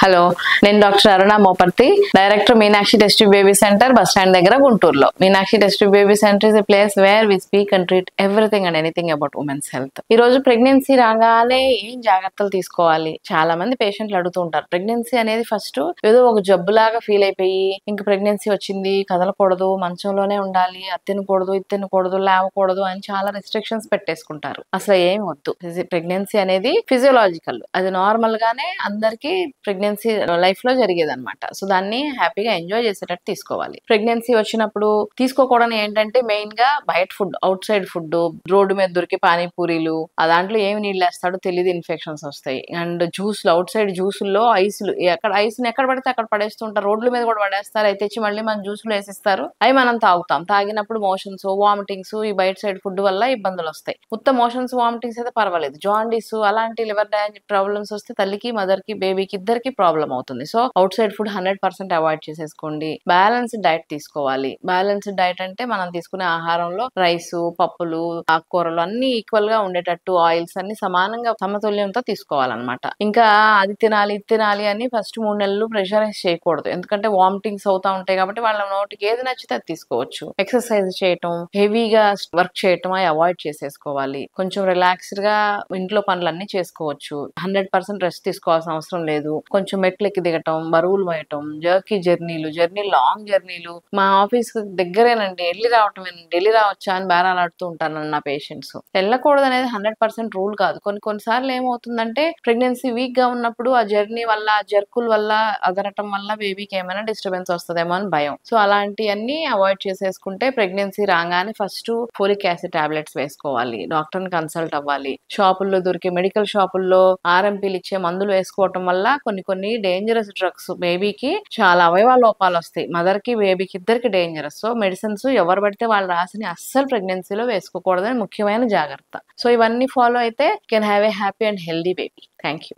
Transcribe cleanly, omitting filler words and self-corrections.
Hello, నేను doctor Aruna Moparthi, director Meenakshi test tube baby centre, bus stand దగ్గర గుంటూరులో. Meenakshi test tube baby centre is a place where we speak and treat everything and anything about women's health. ఈ రోజు pregnancy రాగానే ఏం జాగ్రత్తలు తీసుకోవాలి, చాలా మంది పేషెంట్లు అడుగుతూ ఉంటారు. ప్రెగ్నెన్సీ అనేది ఫస్ట్ ఏదో ఒక జబ్బులాగా ఫీల్ అయిపోయి ఇంక ప్రెగ్నెన్సీ వచ్చింది, కదలకూడదు, మంచంలోనే ఉండాలి, అది తినకూడదు, ఇది తినకూడదు, లేవకూడదు అని చాలా రెస్ట్రిక్షన్స్ పెట్టేసుకుంటారు. అసలు ఏం వద్దు. ప్రెగ్నెన్సీ అనేది ఫిజియోలాజికల్, అది నార్మల్ గానే అందరికి ప్రెగ్నెన్సీ లైఫ్ లో జరిగేది అనమాట. సో దాన్ని హ్యాపీగా ఎంజాయ్ చేసేటట్టు తీసుకోవాలి. ప్రెగ్నెన్సీ వచ్చినప్పుడు తీసుకోకూడదు ఏంటంటే మెయిన్ గా బయట food, out side food, road మీద దొరికి పానీపూరీలు, ఆ దాంట్లో ఏమి నీళ్ళు వేస్తాడో తెలియదు, ఇన్ఫెక్షన్స్ వస్తాయి. అండ్ జ్యూస్లు, అవుట్ సైడ్ జ్యూసుల్లో ఐస్లు, ఐస్ని ఎక్కడ పడితే అక్కడ పడేస్తుంటారు, రోడ్ల మీద కూడా పడేస్తారు. అవి తెచ్చి మళ్ళీ మన జ్యూసులు వేసిస్తారు, అవి మనం తాగుతాం. తాగినప్పుడు మోషన్స్, వామిటింగ్స్, ఈ బయట సైడ్ ఫుడ్ వల్ల ఇబ్బందులు వస్తాయి. ఉత్త మోషన్స్, వామిటింగ్స్ అయితే పర్వాలేదు, జాండీస్ అలాంటి లివర్ డ్యామేజ్ ప్రాబ్లమ్స్ వస్తే తల్లికి, మదర్ కి, బేబీకి ఇద్దరికి ప్రాబ్లం అవుతుంది. So out side food 100% avoid చేసేసుకోండి. బ్యాలెన్స్డ్ డైట్ తీసుకోవాలి. బ్యాలెన్స్డ్ డైట్ అంటే మనం తీసుకునే ఆహారంలో రైస్, పప్పులు, ఆకుకూరలు అన్ని ఈక్వల్ గా ఉండేటట్టు, ఆయిల్స్ అన్ని సమానంగా సమతుల్యంతో తీసుకోవాలన్నమాట. ఇంకా అది తినాలి, ఇది తినాలి అని ఫస్ట్ 3 నెలలు ప్రెషరైజ్ చేయకూడదు. ఎందుకంటే వామిటింగ్స్ అవుతా ఉంటాయి కాబట్టి వాళ్ళ నోటికి ఏది నచ్చితే అది తీసుకోవచ్చు. ఎక్సర్సైజ్ చేయటం, హెవీగా వర్క్ చేయటం అవి అవాయిడ్ చేసేసుకోవాలి. కొంచెం రిలాక్స్డ్ గా ఇంట్లో పనులన్నీ చేసుకోవచ్చు. 100% రెస్ట్ తీసుకోవాల్సిన అవసరం లేదు. కొంచెం మెట్లు ఎక్కి దిగటం, బరువులు మోయటం, జర్నీ లాంగ్ జర్నీలు. మా ఆఫీస్ దగ్గరేనండి, వెళ్ళి రావచ్చా అని బేరాలాడుతూ ఉంటాను నా పేషెంట్స్. వెళ్ళకూడదు అనేది 100% రూల్ కాదు. కొన్నిసార్లు ఏమవుతుందంటే ప్రెగ్నెన్సీ వీక్ గా ఉన్నప్పుడు ఆ జర్నీ వల్ల, జర్కుల వల్ల, అదరటం వల్ల బేబీకి ఏమైనా డిస్టర్బెన్స్ వస్తుందేమో అని భయం. సో అలాంటివన్నీ అవాయిడ్ చేసేసుకుంటే ప్రెగ్నెన్సీ రాగానే ఫస్ట్ ఫోలిక్ యాసిడ్ టాబ్లెట్స్ వేసుకోవాలి, డాక్టర్ ని కన్సల్ట్ అవ్వాలి. షాపుల్లో దొరికే మెడికల్ షాపుల్లో ఆర్ఎంపీలు ఇచ్చే మందులు వేసుకోవటం వల్ల కొన్ని డేంజరస్ డ్రగ్స్, బేబీకి చాలా అవయవ లోపాలు వస్తాయి. మదర్ కి, బేబీకి ఇద్దరికి డేంజరస్. సో మెడిసిన్స్ ఎవరు పడితే వాళ్ళు రాసిని అస్సలు ప్రెగ్నెన్సీలో వేసుకోకూడదని ముఖ్యమైన జాగ్రత్త. సో ఇవన్నీ ఫాలో అయితే can have a happy and healthy baby. Thank you.